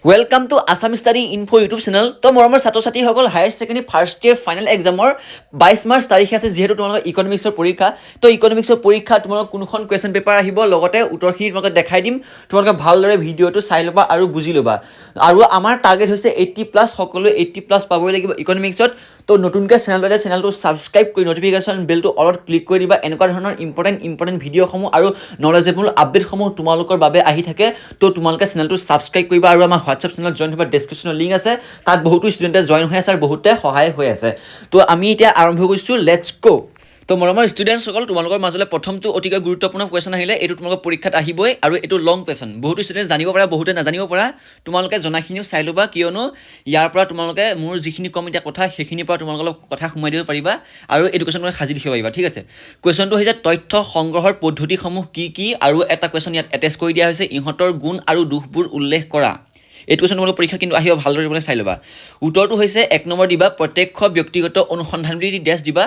Welcome to Assam study info YouTube channel. তো মৰমৰ ছাত্ৰ ছাত্ৰীসকল, higher secondary first year final এক্সামৰ 22 মাৰ্চ তাৰিখে আছে। যিহেতু তোমালোকৰ ইকনমিক্সৰ পৰীক্ষা, তো ইকনমিক্সৰ পৰীক্ষা তোমালোকৰ কোনখন কুৱেশ্যন পেপাৰ আহিব, লগতে উত্তৰখিনি তোমালোকে দেখাই দিম। তোমালোকে ভালদৰে ভিডিঅ'টো চাই ল'বা আৰু বুজি ল'বা। আৰু আমাৰ টাৰ্গেট হৈছে 80+, সকলোৱে 80+ পাবই লাগিব ইকনমিক্সত। তো নতুনকৈ চেনেলটো ছাবস্ক্ৰাইব কৰি নটিফিকেশ্যন বেলটো অলপ ক্লিক কৰি দিবা। এনেকুৱা ধৰণৰ ইম্পৰ্টেণ্ট ভিডিঅ'সমূহ আৰু নলেজেবল আপডেটসমূহ তোমালোকৰ বাবে আহি থাকে। তো তোমালোকে চেনেলটো ছাবস্ক্ৰাইব কৰিবা আৰু আমাৰ হোৱাটছএপ চেনেলত জইন হ'বা। ডেছক্ৰিপশ্যনৰ লিংক আছে, তাত বহুতো ষ্টুডেণ্টে জইন হৈ আছে আৰু বহুতে সহায় হৈ আছে। তো আমি এতিয়া আৰম্ভ কৰিছোঁ, লেটছ গো। তো মৰমৰ ষ্টুডেণ্টসকল, তোমালোকৰ মাজলৈ প্ৰথমটো অতিকৈ গুৰুত্বপূৰ্ণ কুৱেশ্যন আহিলে। এইটো তোমালোকৰ পৰীক্ষাত আহিবই আৰু এইটো লং কুৱেশ্যন। বহুতো ষ্টুডেণ্ট জানিব পৰা, বহুতে নাজানিব পৰা। তোমালোকে জনাখিনিও চাই ল'বা, কিয়নো ইয়াৰ পৰা তোমালোকে মোৰ যিখিনি কম এতিয়া কথা, সেইখিনিৰ পৰা তোমালোকে অলপ কথা সোমাই দিব পাৰিবা আৰু এইটো কুৱেশ্যন তোমালোকে সাজি লিখিব পাৰিবা। ঠিক আছে, কুৱেশ্যনটো হৈছে তথ্য সংগ্ৰহৰ পদ্ধতিসমূহ কি কি, আৰু এটা কুৱেশ্যন ইয়াত এটেচ কৰি দিয়া হৈছে, ইহঁতৰ গুণ আৰু দোষবোৰ উল্লেখ কৰা। এইটো কুৱেশ্যন তোমালোকৰ পৰীক্ষা কিন্তু আহিব, ভালদৰে তোমালোকে চাই ল'বা। উত্তৰটো হৈছে 1 নম্বৰ দিবা, প্ৰত্যক্ষ ব্যক্তিগত অনুসন্ধান বুলি ডেছ দিবা।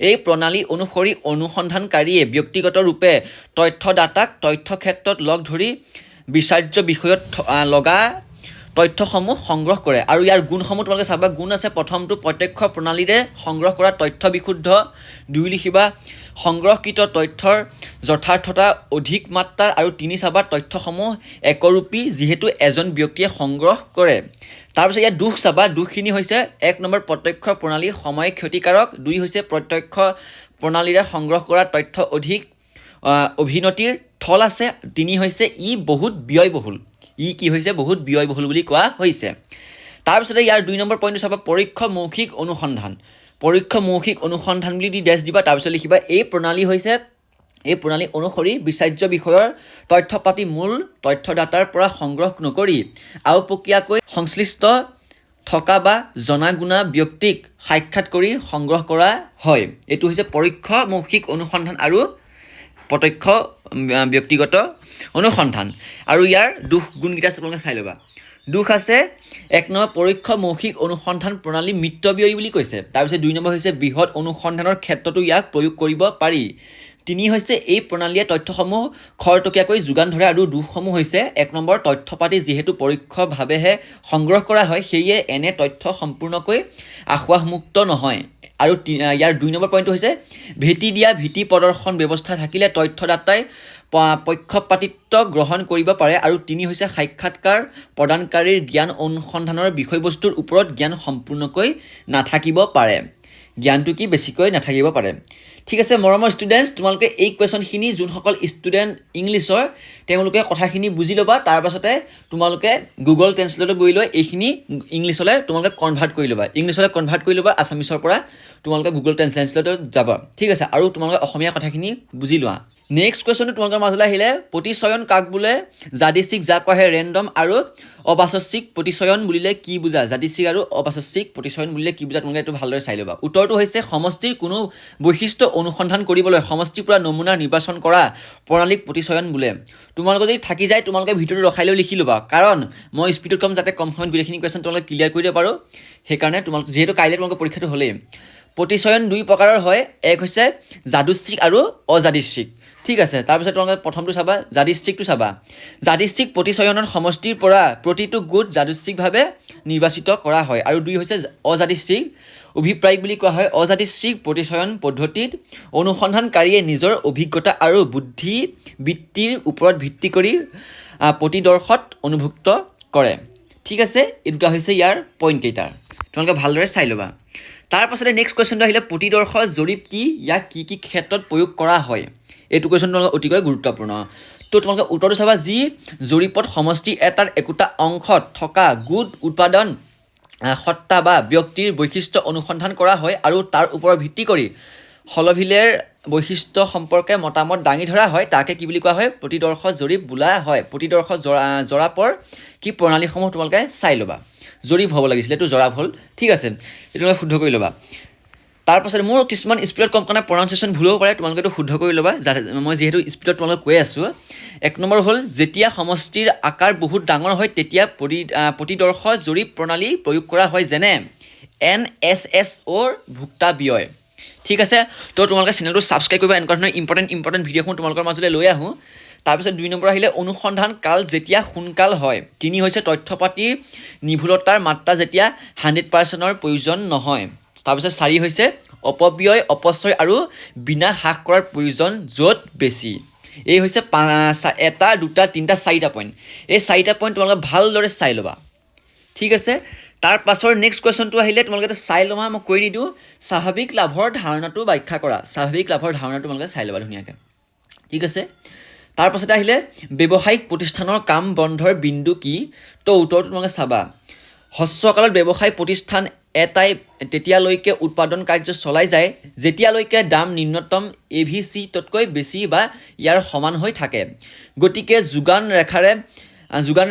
এই প্ৰণালী অনুসৰি অনুসন্ধানকাৰীয়ে ব্যক্তিগত ৰূপে তথ্যদাতাক তথ্য ক্ষেত্ৰত লগ ধৰি বিচাৰ্য বিষয়ত লগা তথ্যসমূহ সংগ্ৰহ কৰে। আৰু ইয়াৰ গুণসমূহ তোমালোকে চাবা। গুণ আছে, প্ৰথমটো প্ৰত্যক্ষ প্ৰণালীৰে সংগ্ৰহ কৰা তথ্য বিশুদ্ধ। 2 লিখিবা সংগ্ৰহকৃত তথ্যৰ যথাৰ্থতা অধিক মাত্ৰাৰ। আৰু 3 চাবা তথ্যসমূহ একৰূপী, যিহেতু এজন ব্যক্তিয়ে সংগ্ৰহ কৰে। তাৰপিছত ইয়াত দোষ চাবা। দোষখিনি হৈছে 1 নম্বৰ প্ৰত্যক্ষ প্ৰণালী সময় ক্ষতিকাৰক। 2 হৈছে প্ৰত্যক্ষ প্ৰণালীৰে সংগ্ৰহ কৰা তথ্য অধিক অভিনতিৰ থল আছে। 3 হৈছে ই বহুত ব্যয়বহুল। ই কি হৈছে? বহুত ব্যয়বহুল বুলি কোৱা হৈছে। তাৰপিছতে ইয়াৰ 2 নম্বৰ পইণ্টটো চাবা, পৰোক্ষ মৌখিক অনুসন্ধান। পৰোক্ষ মৌখিক অনুসন্ধান বুলি দি ডেছ দিবা। তাৰপিছত লিখিবা এই প্ৰণালী অনুসৰি বিচাৰ্য বিষয়ৰ তথ্য পাতি মূল তথ্যদাতাৰ পৰা সংগ্ৰহ নকৰি আওপকীয়াকৈ সংশ্লিষ্ট থকা বা জনাগুনা ব্যক্তিক সাক্ষাৎ কৰি সংগ্ৰহ কৰা হয়। এইটো হৈছে পৰোক্ষ মৌখিক অনুসন্ধান আৰু প্ৰত্যক্ষ ব্যক্তিগত অনুসন্ধান। আৰু ইয়াৰ দোষ গুণকেইটা তোমালোকে চাই ল'বা। দোষ আছে, 1 নম্বৰ পৰোক্ষ মৌখিক অনুসন্ধান প্ৰণালী মিতব্যয়ী বুলি কৈছে। তাৰপিছত 2 নম্বৰ হৈছে বৃহৎ অনুসন্ধানৰ ক্ষেত্ৰতো ইয়াক প্ৰয়োগ কৰিব পাৰি। 3 হৈছে এই প্ৰণালীয়ে তথ্যসমূহ খৰতকীয়াকৈ যোগান ধৰে। আৰু দোষসমূহ হৈছে 1 নম্বৰ তথ্যপাতি যিহেতু পৰোক্ষভাৱেহে সংগ্ৰহ কৰা হয়, সেয়ে এনে তথ্য সম্পূৰ্ণকৈ আশ্বাসমুক্ত নহয়। আৰু ইয়াৰ 2 নম্বৰ পইণ্টটো হৈছে ভেটি দিয়া ভীতি প্ৰদৰ্শন ব্যৱস্থা থাকিলে তথ্যদাতাই পক্ষপাতিত্ব গ্ৰহণ কৰিব পাৰে। আৰু 3 হৈছে সাক্ষাৎকাৰ প্ৰদানকাৰীৰ জ্ঞান অনুসন্ধানৰ বিষয়বস্তুৰ ওপৰত জ্ঞান সম্পূৰ্ণকৈ নাথাকিব পাৰে। জ্ঞানটো কি বেছিকৈ নাথাকিব পাৰে। ঠিক আছে মৰমৰ ষ্টুডেণ্টছ, তোমালোকে এই কুৱেশ্যনখিনি যোনসকল ষ্টুডেণ্ট ইংলিছৰ, তেওঁলোকে কথাখিনি বুজি ল'বা। তাৰ পাছতে তোমালোকে গুগল ট্ৰেঞ্চলেটত গৈ লৈ এইখিনি ইংলিছলৈ তোমালোকে কনভাৰ্ট কৰি ল'বা। আছামিছৰ পৰা তোমালোকে গুগল ট্ৰেঞ্চলেটত যাবা। ঠিক আছে, আৰু তোমালোকে অসমীয়া কথাখিনি বুজি লোৱা। নেক্সট কুৱেশ্যনটো তোমালোকৰ মাজলৈ আহিলে, প্ৰতিচয়ন কাক বোলে? যাদৃচ্ছিক, যাক কোৱা হয় ৰেণ্ডম, আৰু অবাচস্বিক প্ৰতিচয়ন বুলিলে কি বুজা? যাদৃচ্ছিক আৰু অবাচস্বিক প্ৰতিচয়ন বুলিলে কি বুজা? তোমালোকে এইটো ভালদৰে চাই ল'বা। উত্তৰটো হৈছে সমষ্টিৰ কোনো বৈশিষ্ট্য অনুসন্ধান কৰিবলৈ সমষ্টিৰ পৰা নমুনা নিৰ্বাচন কৰা প্ৰণালীক প্ৰতিচয়ন বোলে। তোমালোকে যদি থাকি যায়, তোমালোকে ভিডিঅ'টো ৰখাই লৈ লিখি ল'বা, কাৰণ মই স্পীডত কম যাতে কম সময়ত গোটেইখিনি কুৱেশ্যন তোমালোকে ক্লিয়াৰ কৰি দিব পাৰোঁ। সেইকাৰণে তোমালোকে, যিহেতু কাইলৈ তোমালোকৰ পৰীক্ষাটো হ'লেই। প্ৰতিচয়ন 2 প্ৰকাৰৰ হয়, এক হৈছে যাদৃচ্ছিক আৰু অযাদৃচ্ছিক। ঠিক আছে, তাৰপিছত তোমালোকে প্ৰথমটো চাবা, যাদৃচ্ছিকটো চাবা। যাদৃচ্ছিক প্ৰতিচয়নত সমষ্টিৰ পৰা প্ৰতিটো গোট যাদৃচ্ছিকভাৱে নিৰ্বাচিত কৰা হয়। আৰু 2 হৈছে অযাদৃচ্ছিক অভিপ্ৰায়িক বুলি কোৱা হয়। অযাদৃচ্ছিক প্ৰতিচয়ন পদ্ধতিত অনুসন্ধানকাৰীয়ে নিজৰ অভিজ্ঞতা আৰু বুদ্ধিবৃত্তিৰ ওপৰত ভিত্তি কৰি প্ৰতিদৰ্শত অনুভুক্ত কৰে। ঠিক আছে, এই দুটা হৈছে ইয়াৰ পইণ্টকেইটা, তোমালোকে ভালদৰে চাই ল'বা। তাৰ পাছতে নেক্সট কুৱেশ্যনটো আহিলে, প্ৰতিদৰ্শ জৰীপ কি? ইয়াক কি কি ক্ষেত্ৰত প্ৰয়োগ কৰা হয়? এইটো কুৱেশ্যন তোমালোকে অতিকৈ গুৰুত্বপূৰ্ণ। তো তোমালোকে উত্তৰটো চাবা, যি জৰীপত সমষ্টি এটাৰ একোটা অংশত থকা গোট উৎপাদন সত্তা বা ব্যক্তিৰ বৈশিষ্ট্য অনুসন্ধান কৰা হয় আৰু তাৰ ওপৰত ভিত্তি কৰি হলভিলেৰ বৈশিষ্ট্য সম্পৰ্কে মতামত দাঙি ধৰা হয়, তাকে কি বুলি কোৱা হয়? প্ৰতিদৰ্শ জৰীপ বোলা হয়। প্ৰতিদৰ্শ জৰাপৰ কি প্ৰণালীসমূহ তোমালোকে চাই ল'বা। জৰীপ হ'ব লাগিছিলে, এইটো জৰাপ হ'ল। ঠিক আছে, এইটো তোমালোকে শুদ্ধ কৰি ল'বা। তাৰপাছত মোৰ কিছুমান স্পীডত কম কাৰণে প্ৰনাউন্সিয়েশ্যন ভুল হ'ব পাৰে, তোমালোকে এইটো শুদ্ধ কৰি ল'বা, যাতে মই যিহেতু স্পীডত তোমালোকে কৈ আছোঁ। 1 নম্বৰ হ'ল, যেতিয়া সমষ্টিৰ আকাৰ বহুত ডাঙৰ হয় তেতিয়া প্ৰতিদৰ্শ জৰীপ প্ৰণালী প্ৰয়োগ কৰা হয়, যেনে NSSOৰ ভোক্তা ব্যয়। ঠিক আছে, তো তোমালোকে চেনেলটো ছাবস্ক্ৰাইব কৰিবা। এনেকুৱা ধৰণৰ ইম্পৰ্টেণ্ট ভিডিঅ'সমূহ তোমালোকৰ মাজলৈ লৈ আহোঁ। তাৰপিছত 2 নম্বৰ আহিলে অনুসন্ধান কাল যেতিয়া সোনকাল হয়। 3 হৈছে তথ্যপাতিৰ নিভুলতাৰ মাত্ৰা যেতিয়া 100%ৰ প্ৰয়োজন নহয়। তাৰপিছত 4 হৈছে অপব্যয় অপচয় আৰু বিনাশ হ্ৰাস কৰাৰ প্ৰয়োজন য'ত বেছি। এই হৈছে 1 2 3 4টা পইণ্ট। এই 4টা পইণ্ট তোমালোকে ভালদৰে চাই ল'বা, ঠিক আছে। তাৰ পাছৰ নেক্সট কুৱেশ্যনটো আহিলে তোমালোকে চাই ল'বা, মই কৈ নিদিওঁ। স্বাভাৱিক লাভৰ ধাৰণাটো ব্যাখ্যা কৰা। স্বাভাৱিক লাভৰ ধাৰণাটো তোমালোকে চাই ল'বা ধুনীয়াকৈ, ঠিক আছে। তাৰ পাছতে আহিলে ব্যৱসায়িক প্ৰতিষ্ঠানৰ কাম বন্ধৰ বিন্দু কি? তো উত্তৰটো তোমালোকে চাবা। হ্ৰস্বকালত ব্যৱসায় প্ৰতিষ্ঠান এটাই তেতিয়ালৈকে উৎপাদন কাৰ্য চলাই যায় যেতিয়ালৈকে দাম নিম্নতম AVC-তকৈ বেছি বা ইয়াৰ সমান হৈ থাকে। গতিকে যোগান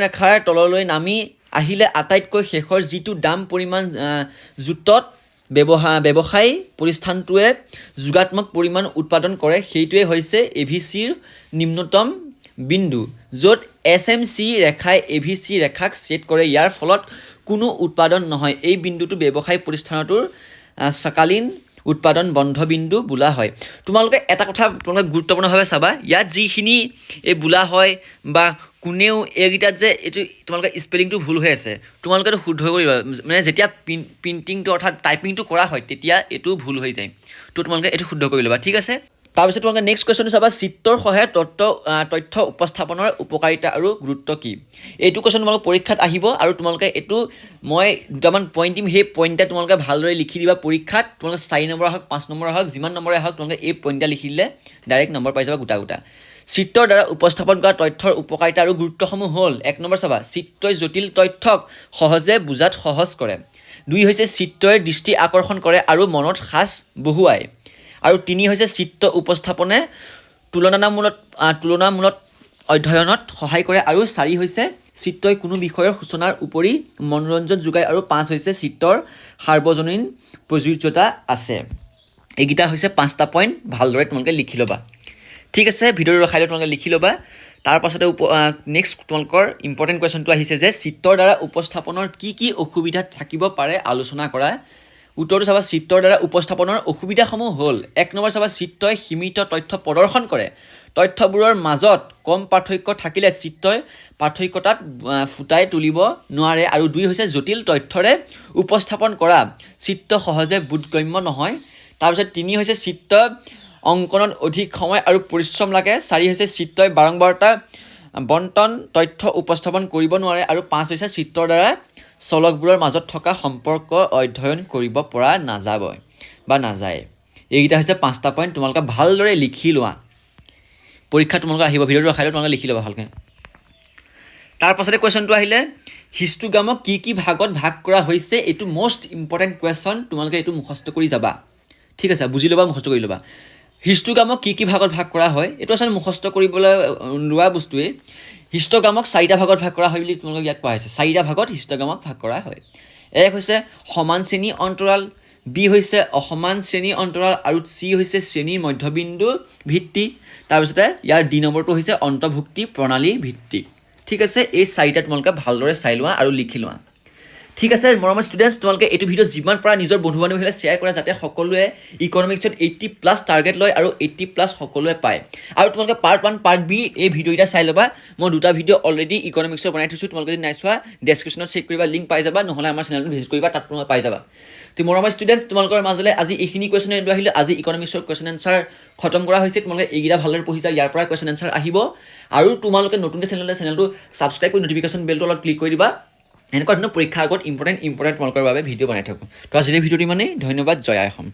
ৰেখাৰ তললৈ নামি আহিলে আটাইতকৈ শেষৰ যিটো দাম পৰিমাণ জোঁটত ব্যৱসায় প্ৰতিষ্ঠানটোৱে যোগাত্মক পৰিমাণ উৎপাদন কৰে সেইটোৱে হৈছে AVC-ৰ নিম্নতম বিন্দু, য'ত SMC ৰেখাই AVC ৰেখাক ছেদ কৰে। ইয়াৰ ফলত কোনো উৎপাদন নহয়। এই বিন্দুটো ব্যৱসায় প্ৰতিষ্ঠানটোৰ সকালীন উৎপাদন বন্ধ বিন্দু বোলা হয়। তোমালোকে এটা কথা তোমালোকে গুৰুত্বপূৰ্ণভাৱে চাবা, ইয়াত যিখিনি এই বোলা হয় বা কোনেও এইকেইটাত যে এইটো তোমালোকে স্পেলিংটো ভুল হৈ আছে, তোমালোকে এইটো শুদ্ধ কৰিবা। মানে যেতিয়া প্ৰিণ্টিংটো অৰ্থাৎ টাইপিংটো কৰা হয় তেতিয়া এইটো ভুল হৈ যায়, তো তোমালোকে এইটো শুদ্ধ কৰি ল'বা, ঠিক আছে। তাৰপিছত তোমালোকে নেক্সট কুৱেশ্যনটো চাবা, চিত্ৰৰ সহায়ত তথ্য উপস্থাপনৰ উপকাৰিতা আৰু গুৰুত্ব কি? এইটো কুৱেশ্যন তোমালোকৰ পৰীক্ষাত আহিব আৰু তোমালোকে এইটো মই দুটামান পইণ্ট দিম, সেই পইণ্টটা তোমালোকে ভালদৰে লিখি দিবা পৰীক্ষাত। তোমালোকে 4 নম্বৰ আহক 5 নম্বৰ আহক যিমান নম্বৰে আহক তোমালোকে এই পইণ্টটা লিখি দিলে ডাইৰেক্ট নম্বৰ পাই যাবা গোটা। চিত্ৰৰ দ্বাৰা উপস্থাপন কৰা তথ্যৰ উপকাৰিতা আৰু গুৰুত্বসমূহ হ'ল: 1 নম্বৰ চাবা, চিত্ৰই জটিল তথ্যক সহজে বুজাত সহজ কৰে। 2 হৈছে চিত্ৰই দৃষ্টি আকৰ্ষণ কৰে আৰু মনত সাঁচ বহুৱায়। আৰু 3 হৈছে চিত্ৰ উপস্থাপনে তুলনামূলক অধ্যয়নত সহায় কৰে। আৰু 4 হৈছে চিত্ৰই কোনো বিষয়ৰ সূচনাৰ উপৰি মনোৰঞ্জন যোগায়। আৰু 5 হৈছে চিত্ৰৰ সাৰ্বজনীন প্ৰযোজ্যতা আছে। এইকেইটা হৈছে 5টা পইণ্ট, ভালদৰে তোমালোকে লিখি ল'বা, ঠিক আছে। ভিডিঅ'টো ৰখাই লৈ তোমালোকে লিখি ল'বা। তাৰ পাছতে নেক্সট তোমালোকৰ ইম্পৰ্টেণ্ট কুৱেশ্যনটো আহিছে যে চিত্ৰৰ দ্বাৰা উপস্থাপনৰ কি অসুবিধা থাকিব পাৰে আলোচনা কৰা। উত্তৰটো চাবা, চিত্ৰৰ দ্বাৰা উপস্থাপনৰ অসুবিধাসমূহ হ'ল: 1 নম্বৰ চাবা, চিত্ৰই সীমিত তথ্য প্ৰদৰ্শন কৰে। তথ্যবোৰৰ মাজত কম পাৰ্থক্য থাকিলে চিত্ৰই পাৰ্থক্যতাত ফুটাই তুলিব নোৱাৰে। আৰু 2 হৈছে জটিল তথ্যৰে উপস্থাপন কৰা চিত্ৰ সহজে বোধগম্য নহয়। তাৰপিছত 3 হৈছে চিত্ৰ অংকনত অধিক সময় আৰু পৰিশ্ৰম লাগে। 4 হৈছে চিত্ৰই বাৰম্বাৰতা বণ্টন তথ্য উপস্থাপন কৰিব নোৱাৰে। আৰু 5 হৈছে চিত্ৰৰ দ্বাৰা চলকবোৰৰ মাজত থকা সম্পৰ্ক অধ্যয়ন কৰিব পৰা নাযায়। এইকেইটা হৈছে 5টা পইণ্ট, তোমালোকে ভালদৰে লিখি লোৱা। পৰীক্ষা তোমালোকে আহিব, ভিডিঅ'টো ৰখাই লৈ তোমালোকে লিখি ল'বা ভালকৈ। তাৰ পাছতে কুৱেশ্যনটো আহিলে, হিষ্টগ্ৰামক কি ভাগত ভাগ কৰা হৈছে? এইটো মষ্ট ইম্পৰ্টেণ্ট কুৱেশ্যন, তোমালোকে এইটো মুখস্থ কৰি যাবা, ঠিক আছে, বুজি ল'বা, মুখস্থ কৰি ল'বা। হিষ্টগ্ৰামক কি ভাগত ভাগ কৰা হয়? এইটো আচলতে মুখস্থ কৰিবলৈ লোৱা বস্তুৱেই। হিষ্টগ্ৰামক 4টা ভাগত ভাগ কৰা হয় বুলি তোমালোকক ইয়াত কোৱা হৈছে। 4টা ভাগত হিষ্টগ্ৰামক ভাগ কৰা হয়। 1 হৈছে সমান শ্ৰেণী অন্তৰাল, B হৈছে অসমান শ্ৰেণী অন্তৰাল, আৰু C হৈছে শ্ৰেণীৰ মধ্যবিন্দু ভিত্তিক। তাৰপিছতে ইয়াৰ D নম্বৰটো হৈছে অন্তৰ্ভুক্তি প্ৰণালী ভিত্তিক, ঠিক আছে। এই 4টা তোমালোকে ভালদৰে চাই লোৱা আৰু লিখি লোৱা, ঠিক আছে। মৰমৰ ষ্টুডেণ্টছ, তোমালোকে এইটো ভিডিঅ' যিমান পৰা নিজৰ বন্ধু বান্ধৱীসকলে শ্বেয়াৰ কৰা যাতে সকলোৱে ইকনমিক্সত 80+ টাৰ্গেট লয় আৰু 80+ সকলোৱে পায়। আৰু তোমালোকে পাৰ্ট 1 পাৰ্ট B এই ভিডিঅ'কেইটা চাই ল'বা। মই 2টা ভিডিঅ' অলৰেডি ইকনমিক্সৰ বনাই থৈছোঁ, তোমালোকে যদি নাই চোৱা ডেছক্ৰিপশ্যনত চেক কৰিবা, লিংক পাই যাবা, নহ'লে আমাৰ চেনেলটো ভিজিট কৰিবা, তাত তোমালোকে পাই যাবা। তো মৰমৰ ষ্টুডেণ্টছ, তোমালোকৰ মাজলৈ আজি এইখিনি কুৱেশ্যন লৈ আহিলোঁ। আজি ইকনমিক্সৰ কুৱেশ্যন এনচাৰ খতম কৰা হৈছে। তোমালোকে এইকেইটা ভালদৰে পঢ়িছা, ইয়াৰ পৰা কুৱেশ্যন এনচাৰ আহিব। আৰু তোমালোকে নতুনকৈ চেনেলটো ছাবস্ক্ৰাইব কৰি নটিফিকেশ্যন বেলটো অলপ ক্লিক কৰি দিবা। এনেকুৱা ধৰণৰ পৰীক্ষাৰ আগত ইম্পৰ্টেণ্ট তোমালোকৰ বাবে ভিডিঅ' বনাই থাকোঁ। তো আজিৰ ভিডিঅ'টো ইমানেই, ধন্যবাদ, জয় আই অসম।